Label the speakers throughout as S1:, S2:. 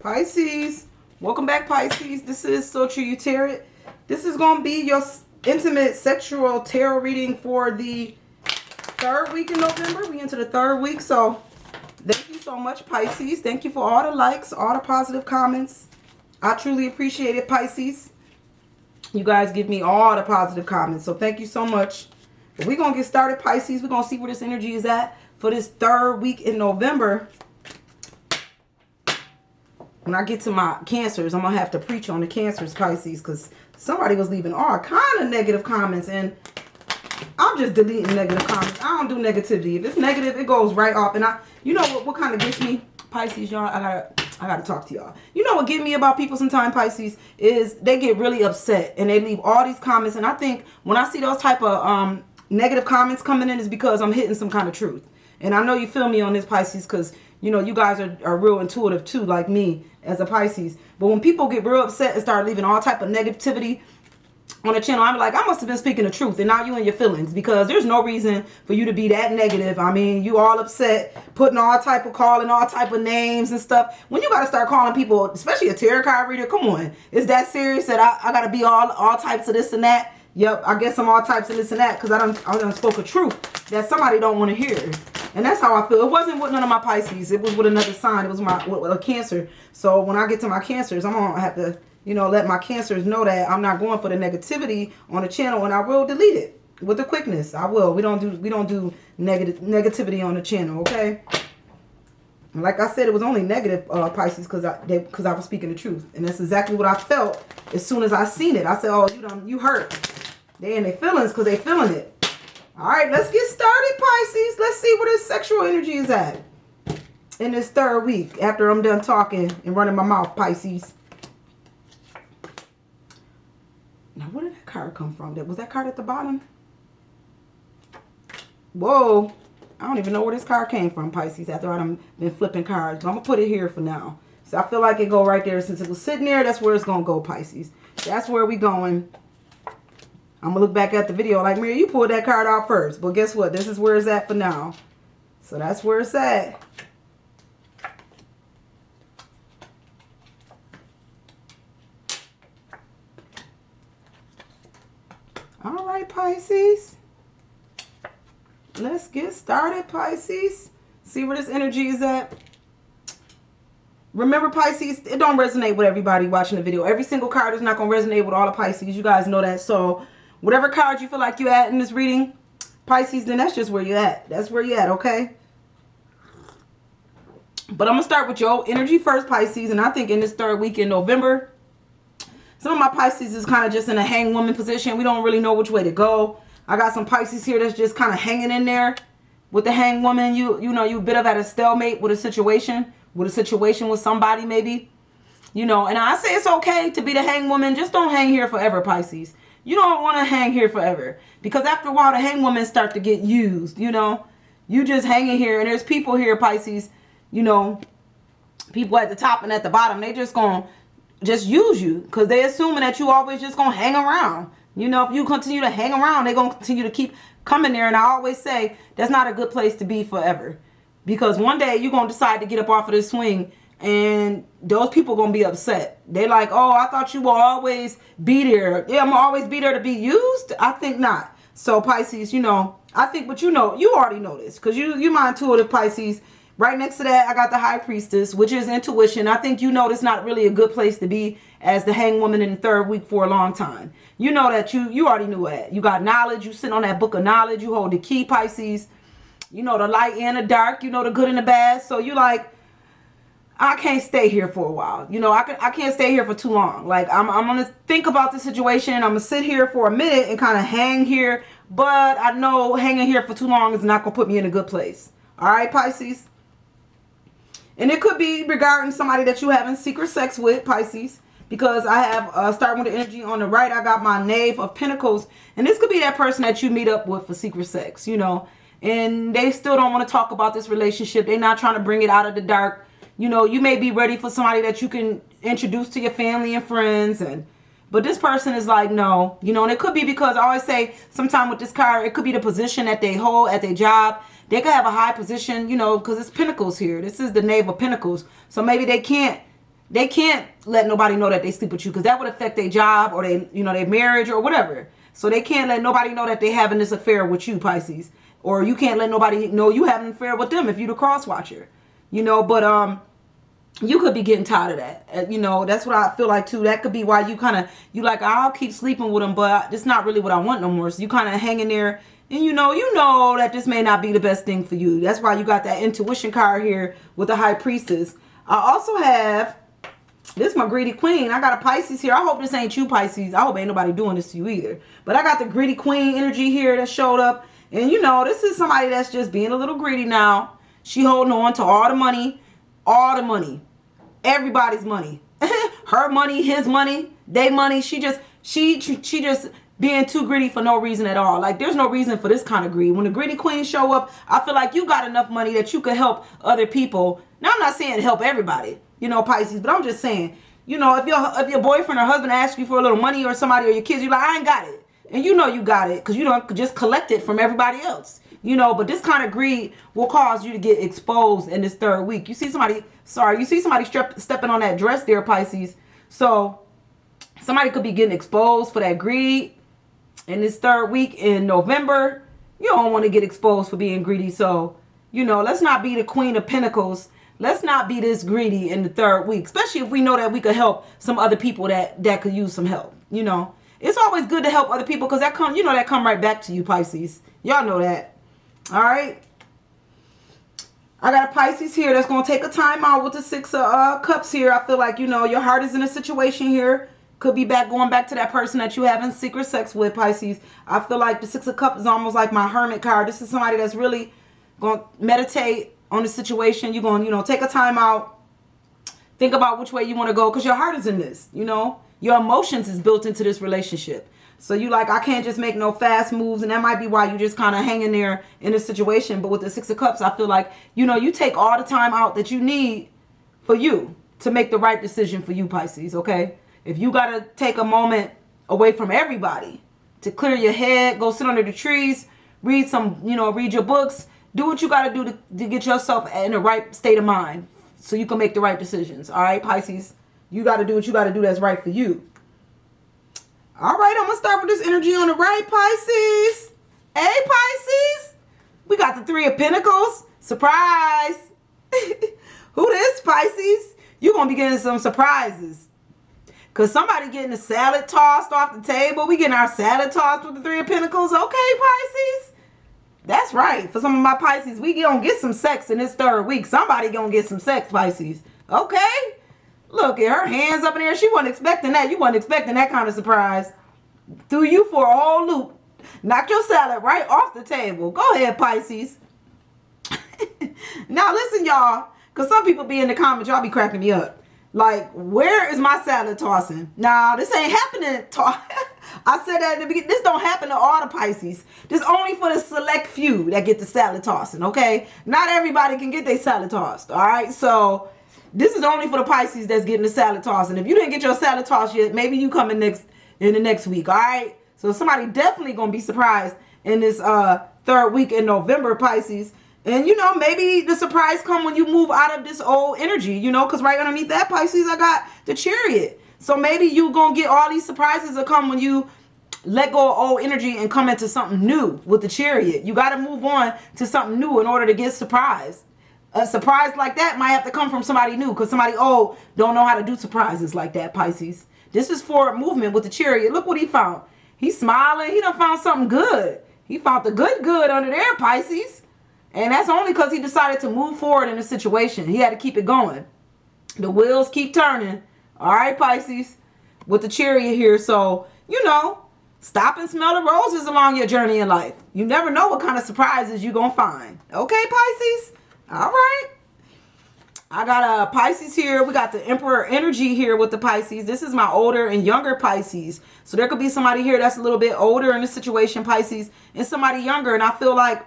S1: Pisces, welcome back, Pisces. This is So True You Tarot. This is going to be your intimate sexual tarot reading for the third week in November. We into the third week, so thank you so much, Pisces. Thank you for all the likes, all the positive comments. I truly appreciate it, Pisces. You guys give me all the positive comments, so thank you so much. But we're going to get started, Pisces. We're going to see where this energy is at for this third week in November. When I get to my cancers, I'm going to have to preach on the cancers, Pisces, because somebody was leaving all kind of negative comments, and I'm just deleting negative comments. I don't do negativity. If it's negative, it goes right off. And you know what kind of gets me, Pisces, y'all? I gotta talk to y'all. You know what get me about people sometimes, Pisces, is they get really upset and they leave all these comments. And I think when I see those type of negative comments coming in, is because I'm hitting some kind of truth. And I know you feel me on this, Pisces, because you know you guys are real intuitive too, like me as a Pisces. But when people get real upset and start leaving all type of negativity on the channel, I'm like, I must have been speaking the truth, and now you in your feelings, because there's no reason for you to be that negative. I mean, you all upset, putting all type of, calling all type of names and stuff. When you got to start calling people, especially a tarot card reader, come on, is that serious that I got to be all types of this and that? Yep, I guess I'm all types of this and that because I done spoke a truth that somebody don't want to hear. And that's how I feel. It wasn't with none of my Pisces. It was with another sign. It was with a Cancer. So when I get to my Cancers, I'm going to have to, you know, let my Cancers know that I'm not going for the negativity on the channel, and I will delete it with the quickness. I will. We don't do negativity on the channel, okay? And like I said, it was only negative Pisces because I was speaking the truth. And that's exactly what I felt as soon as I seen it. I said, oh, you hurt. They in their feelings because they feeling it. All right, let's get started, Pisces. Let's see where this sexual energy is at in this third week after I'm done talking and running my mouth, Pisces. Now, where did that card come from? Was that card at the bottom? Whoa. I don't even know where this card came from, Pisces, after I've been flipping cards. But I'm going to put it here for now. So I feel like it go right there. Since it was sitting there, that's where it's going to go, Pisces. That's where we going. I'm going to look back at the video like, Mary, you pulled that card out first. But guess what? This is where it's at for now. So that's where it's at. All right, Pisces. Let's get started, Pisces. See where this energy is at. Remember, Pisces, it don't resonate with everybody watching the video. Every single card is not going to resonate with all the Pisces. You guys know that. So whatever card you feel like you're at in this reading, Pisces, then that's just where you're at. That's where you're at, okay? But I'm going to start with your energy first, Pisces. And I think in this third week in November, some of my Pisces is kind of just in a hang woman position. We don't really know which way to go. I got some Pisces here that's just kind of hanging in there with the hang woman. You know, you a bit of at a stalemate with a situation with somebody maybe. You know, and I say it's okay to be the hang woman. Just don't hang here forever, Pisces. You don't want to hang here forever. Because after a while, the hang women start to get used, you know. You just hanging here, and there's people here, Pisces, you know, people at the top and at the bottom. They just going to just use you because they assuming that you always just going to hang around. You know, if you continue to hang around, they're going to continue to keep coming there. And I always say that's not a good place to be forever. Because one day you're going to decide to get up off of this swing, and those people going to be upset. They're like, oh, I thought you will always be there. Yeah, I'm going to always be there to be used? I think not. So, Pisces, you know, I think, but you know, you already know this because you my intuitive, Pisces. Right next to that, I got the High Priestess, which is intuition. I think you know this not really a good place to be as the hang woman in the third week for a long time. You know that you already knew that. You got knowledge. You sit on that book of knowledge. You hold the key, Pisces. You know the light and the dark. You know the good and the bad. So you like, I can't stay here for a while. You know, I can't stay here for too long. Like, I'm going to think about the situation. I'm going to sit here for a minute and kind of hang here. But I know hanging here for too long is not going to put me in a good place. All right, Pisces? And it could be regarding somebody that you having secret sex with, Pisces. Because I have, starting with the energy on the right, I got my Knave of Pentacles. And this could be that person that you meet up with for secret sex, you know. And they still don't want to talk about this relationship. They're not trying to bring it out of the dark. You know, you may be ready for somebody that you can introduce to your family and friends. But this person is like, no. You know, and it could be because I always say, sometime with this card, it could be the position that they hold at their job. They could have a high position, you know, because it's Pentacles here. This is the Knave of Pentacles. So maybe they can't they can't let nobody know that they sleep with you, because that would affect their job or they, their marriage or whatever. So they can't let nobody know that they having this affair with you, Pisces. Or you can't let nobody know you having an affair with them if you the cross watcher. But you could be getting tired of that. That's what I feel like too. That could be why you like, I'll keep sleeping with them, but it's not really what I want no more. So you kind of hanging there, and you know that this may not be the best thing for you. That's why you got that intuition card here with the High Priestess. I also have, this is my greedy queen. I got a Pisces here. I hope this ain't you, Pisces. I hope ain't nobody doing this to you either. But I got the greedy queen energy here that showed up. And this is somebody that's just being a little greedy now. She holding on to all the money. Everybody's money. Her money, his money, they money. She just being too greedy for no reason at all. Like, there's no reason for this kind of greed. When the greedy queen show up, I feel like you got enough money that you could help other people. Now, I'm not saying help everybody, Pisces, but I'm just saying, if your boyfriend or husband asks you for a little money, or somebody, or your kids, you're like, I ain't got it. And you got it, because you don't just collect it from everybody else. But this kind of greed will cause you to get exposed in this third week. You see somebody stepping on that dress there, Pisces. So somebody could be getting exposed for that greed in this third week in November. You don't want to get exposed for being greedy. So, let's not be the Queen of Pentacles. Let's not be this greedy in the third week, especially if we know that we could help some other people that could use some help. It's always good to help other people, because that come right back to you, Pisces. Y'all know that. All right. I got a Pisces here that's going to take a time out with the Six of Cups here. I feel like, your heart is in a situation here. Could be going back to that person that you having secret sex with, Pisces. I feel like the Six of Cups is almost like my Hermit card. This is somebody that's really going to meditate on the situation. You're going to, take a time out. Think about which way you want to go, because your heart is in this, Your emotions is built into this relationship. So you like, I can't just make no fast moves, and that might be why you just kind of hanging there in this situation. But with the Six of Cups, I feel like, you take all the time out that you need for you to make the right decision for you, Pisces, okay? If you got to take a moment away from everybody to clear your head, go sit under the trees, read read your books, do what you got to do to get yourself in the right state of mind so you can make the right decisions, all right, Pisces? You got to do what you got to do that's right for you. All right, I'm going to start with this energy on the right, Pisces. Hey, Pisces. We got the Three of Pentacles. Surprise. Who this, Pisces? You're going to be getting some surprises. Because somebody getting the salad tossed off the table. We getting our salad tossed with the Three of Pentacles. Okay, Pisces. That's right. For some of my Pisces, we going to get some sex in this third week. Somebody going to get some sex, Pisces. Okay. Look at her hands up in there. She wasn't expecting that. You wasn't expecting that kind of surprise. Threw you for a whole loop. Knocked your salad right off the table. Go ahead, Pisces. Now listen, y'all. Because some people be in the comments. Y'all be cracking me up. Like, where is my salad tossing? Nah, this ain't happening. I said that in the beginning. This don't happen to all the Pisces. This only for the select few that get the salad tossing, okay? Not everybody can get their salad tossed, all right? So this is only for the Pisces that's getting the salad toss. And if you didn't get your salad toss yet, maybe you come in the next week, all right? So somebody definitely going to be surprised in this third week in November, Pisces. And, maybe the surprise come when you move out of this old energy, because right underneath that, Pisces, I got the Chariot. So maybe you going to get all these surprises that come when you let go of old energy and come into something new with the Chariot. You got to move on to something new in order to get surprised. A surprise like that might have to come from somebody new, because somebody old don't know how to do surprises like that, Pisces. This is forward movement with the Chariot. Look what he found. He's smiling. He done found something good. He found the good under there, Pisces. And that's only because he decided to move forward in the situation. He had to keep it going. The wheels keep turning. All right, Pisces, with the Chariot here. So, stop and smell the roses along your journey in life. You never know what kind of surprises you're going to find. Okay, Pisces? All right. I got a Pisces here. We got the Emperor energy here with the Pisces. This is my older and younger Pisces. So there could be somebody here that's a little bit older in the situation, Pisces, and somebody younger. And I feel like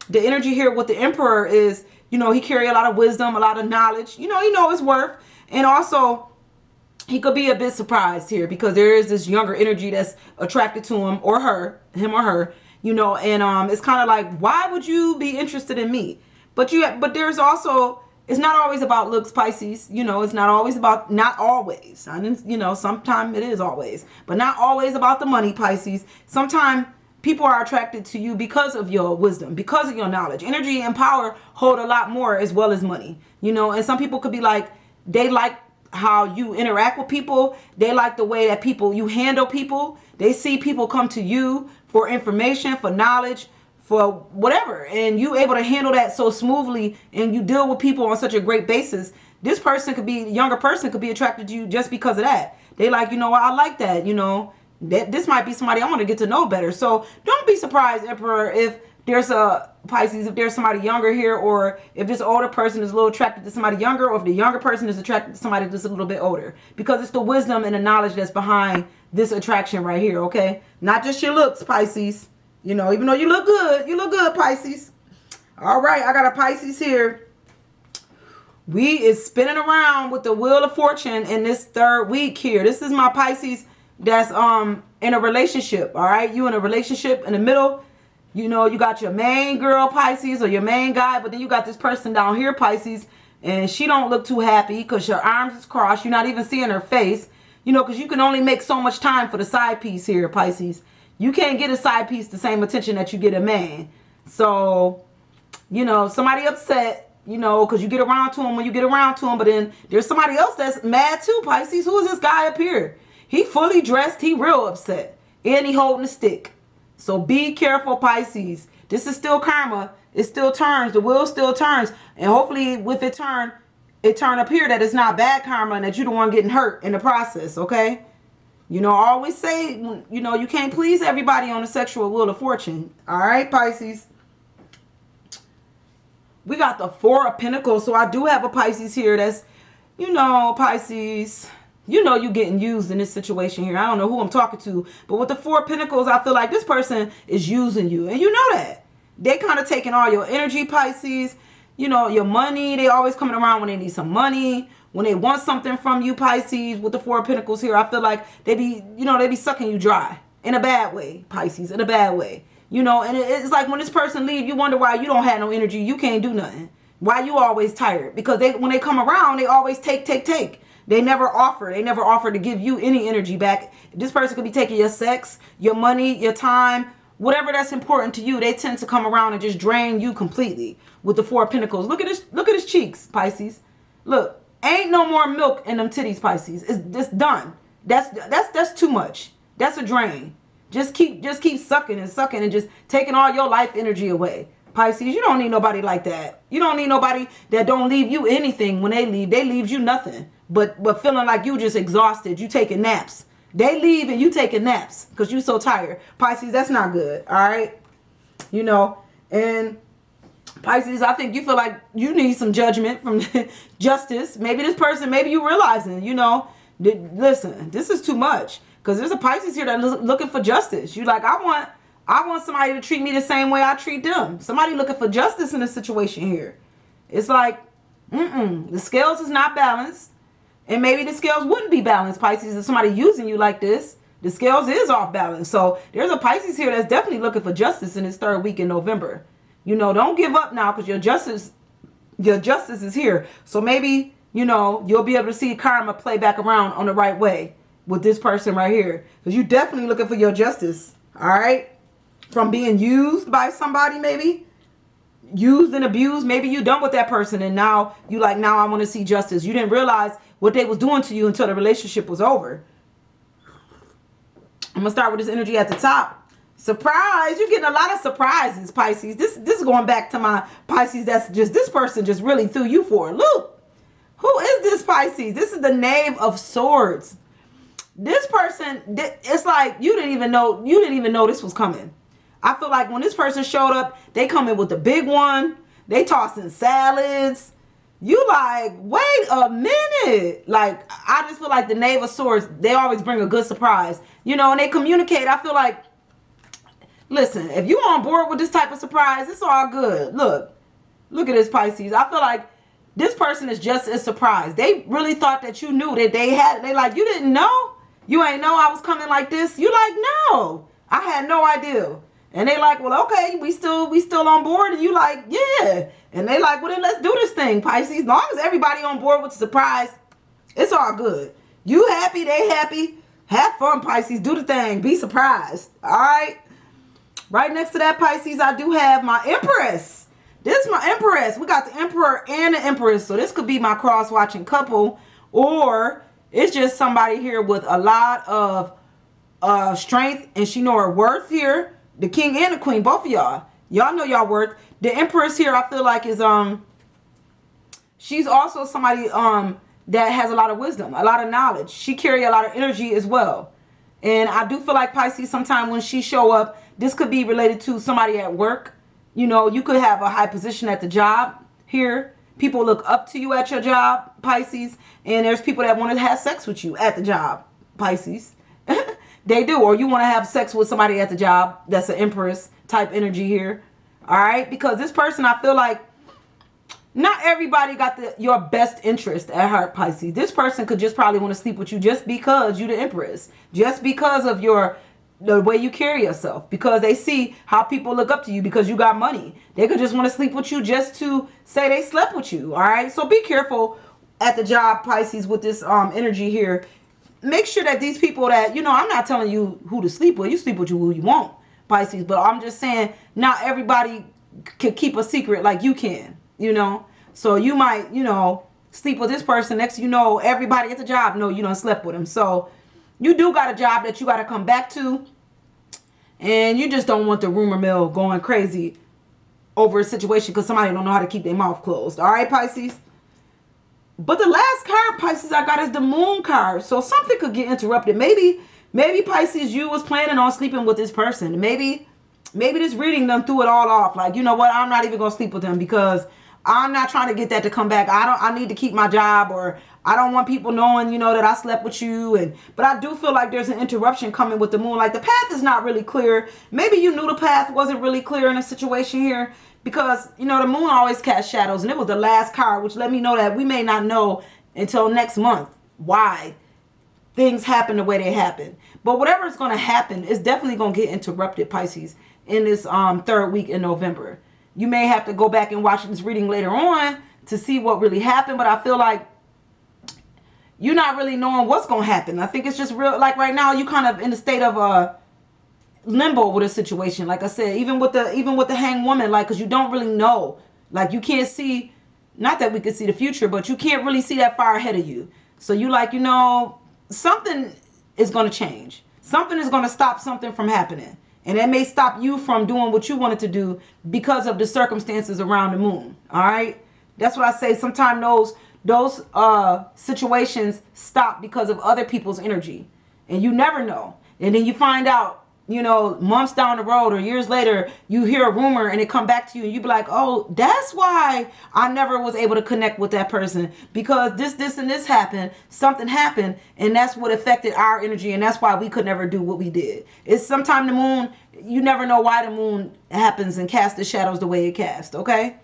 S1: the energy here with the Emperor is, he carry a lot of wisdom, a lot of knowledge. He know his worth. And also, he could be a bit surprised here because there is this younger energy that's attracted to him or her, and it's kind of like, why would you be interested in me? But there's also it's not always about looks, Pisces. You know, it's not always about, not always. I didn't, you know, sometimes it is always, but not always about the money, Pisces. Sometimes people are attracted to you because of your wisdom, because of your knowledge. Energy and power hold a lot more as well as money, you know. And some people could be like, they like how you interact with people. They like the way that you handle people. They see people come to you for information, for knowledge, for whatever, and you able to handle that so smoothly, and you deal with people on such a great basis. This person could be, younger person could be attracted to you just because of that. They like, you know what, I like that, you know, that this might be somebody I want to get to know better. So don't be surprised, Emperor, if there's a Pisces, if there's somebody younger here, or if this older person is a little attracted to somebody younger, or if the younger person is attracted to somebody that's a little bit older, because it's the wisdom and the knowledge that's behind this attraction right here. Okay, not just your looks, Pisces. You know, even though you look good, Pisces. All right, I got a Pisces here. We is spinning around with the Wheel of Fortune in this third week here. This is my Pisces that's in a relationship. All right, you in a relationship in the middle. You know, you got your main girl, Pisces, or your main guy, but then you got this person down here, Pisces, and she don't look too happy because her arms is crossed. You're not even seeing her face, you know, because you can only make so much time for the side piece here, Pisces. You can't get a side piece the same attention that you get a man. So, you know, somebody upset, you know, because you get around to him when you get around to him, but then there's somebody else that's mad too, Pisces. Who is this guy up here? He fully dressed, he real upset, and he holding a stick. So be careful, Pisces. This is still karma. It still turns. The wheel still turns. And hopefully with it turn up here that it's not bad karma and that you're the one getting hurt in the process, okay? You know, I always say, you know, you can't please everybody on the sexual Wheel of Fortune. All right, Pisces. We got the Four of Pentacles. So I do have a Pisces here that's, you know, Pisces, you know, you getting used in this situation here. I don't know who I'm talking to, but with the Four of Pentacles, I feel like this person is using you, and you know that. They kind of taking all your energy, Pisces. You know, your money. They always coming around when they need some money, when they want something from you, Pisces. With the Four of Pentacles here, I feel like they be, you know, they be sucking you dry in a bad way, Pisces, in a bad way. You know, and it's like when this person leave, you wonder why you don't have no energy. You can't do nothing. Why you always tired? Because when they come around, they always take. They never offer. They never offer to give you any energy back. This person could be taking your sex, your money, your time, whatever that's important to you. They tend to come around and just drain you completely with the Four of Pentacles. Look at this. Look at his cheeks, Pisces. Look, ain't no more milk in them titties, Pisces. It's done. That's too much. That's a drain. Just keep sucking and just taking all your life energy away. Pisces, you don't need nobody like that. You don't need nobody that don't leave you anything when they leave. They leave you nothing. But feeling like you just exhausted. You taking naps. They leave and you taking naps because you so tired. Pisces, that's not good. All right. You know, and Pisces, I think you feel like you need some judgment from justice. Maybe this person, maybe you realizing, you know, listen, this is too much. Because there's a Pisces here that's looking for justice. You like, I want somebody to treat me the same way I treat them. Somebody looking for justice in this situation here. It's like, the scales is not balanced. And maybe the scales wouldn't be balanced, Pisces, if somebody using you like this. The scales is off balance. So there's a Pisces here that's definitely looking for justice in this third week in November. You know, don't give up now because your justice is here. So maybe, you know, you'll be able to see karma play back around on the right way with this person right here. Because you're definitely looking for your justice. All right? From being used by somebody maybe. Used and abused. Maybe you done with that person and now you like, now I want to see justice. You didn't realize what they was doing to you until the relationship was over. I'm going to start with this energy at the top. Surprise. You're getting a lot of surprises, Pisces. This is going back to my Pisces. That's just, this person just really threw you for a loop. Who is this Pisces? This is the Knave of Swords. This person, it's like you didn't even know this was coming. I feel like when this person showed up, they come in with the big one. They tossing salads. You like, wait a minute. Like, I just feel like the Knave of Swords, they always bring a good surprise. You know, and they communicate. I feel like, listen, if you on board with this type of surprise, it's all good. Look at this, Pisces. I feel like this person is just as surprised. They really thought that you knew that they had it. They like, you didn't know? You ain't know I was coming like this? You like, no. I had no idea. And they like, well, okay, we still on board. And you like, yeah. And they like, well, then let's do this thing, Pisces. As long as everybody on board with the surprise, it's all good. You happy, they happy. Have fun, Pisces. Do the thing. Be surprised. All right. Right next to that, Pisces, I do have my Empress. This is my Empress. We got the Emperor and the Empress. So this could be my cross-watching couple. Or it's just somebody here with a lot of strength. And she know her worth here. The King and the Queen, both of y'all. Y'all know y'all worth. The Empress here, I feel like, is she's also somebody that has a lot of wisdom, a lot of knowledge. She carry a lot of energy as well. And I do feel like Pisces, sometimes when she show up, this could be related to somebody at work. You know, you could have a high position at the job here. People look up to you at your job, Pisces. And there's people that want to have sex with you at the job, Pisces. They do. Or you want to have sex with somebody at the job that's an Empress type energy here. All right. Because this person, I feel like not everybody got your best interest at heart, Pisces. This person could just probably want to sleep with you just because you're the Empress. Just because of the way you carry yourself. Because they see how people look up to you because you got money. They could just want to sleep with you just to say they slept with you. All right. So be careful at the job, Pisces, with this energy here. Make sure that these people that, you know, I'm not telling you who to sleep with. You sleep with who you want, Pisces. But I'm just saying not everybody can keep a secret like you can, you know. So you might, you know, sleep with this person. Next, you know, everybody at the job know you done slept with him. So you do got a job that you got to come back to. And you just don't want the rumor mill going crazy over a situation because somebody don't know how to keep their mouth closed. All right, Pisces? But the last card, Pisces, I got is the Moon card. So something could get interrupted. Maybe Pisces, you was planning on sleeping with this person. Maybe this reading done threw it all off. Like, you know what? I'm not even going to sleep with them because I'm not trying to get that to come back. I need to keep my job, or I don't want people knowing, you know, that I slept with you. But I do feel like there's an interruption coming with the Moon. Like the path is not really clear. Maybe you knew the path wasn't really clear in a situation here. Because, you know, the Moon always casts shadows. And it was the last card, which let me know that we may not know until next month why things happen the way they happen. But whatever is going to happen is definitely going to get interrupted, Pisces, in this third week in November. You may have to go back and watch this reading later on to see what really happened. But I feel like you're not really knowing what's going to happen. I think it's just real. Like right now, you kind of in the state of limbo with a situation. Like I said, even with the hanged woman, like, because you don't really know, like, you can't see, not that we could see the future, but you can't really see that far ahead of you. So you like, you know, something is going to change. Something is going to stop something from happening, and that may stop you from doing what you wanted to do because of the circumstances around the Moon. All right, that's what I say. Sometimes those situations stop because of other people's energy, and you never know. And then you find out, you know, months down the road or years later, you hear a rumor and it come back to you and you be like, oh, that's why I never was able to connect with that person, because this and this happened, something happened, and that's what affected our energy, and that's why we could never do what we did. It's sometimes the Moon, you never know why the Moon happens and casts the shadows the way it casts, okay?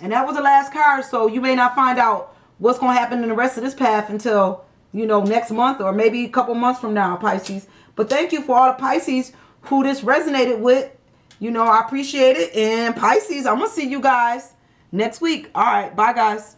S1: And that was the last card, so you may not find out what's going to happen in the rest of this path until, you know, next month or maybe a couple months from now, Pisces. But thank you for all the Pisces who this resonated with. You know, I appreciate it. And Pisces, I'm going to see you guys next week. All right. Bye, guys.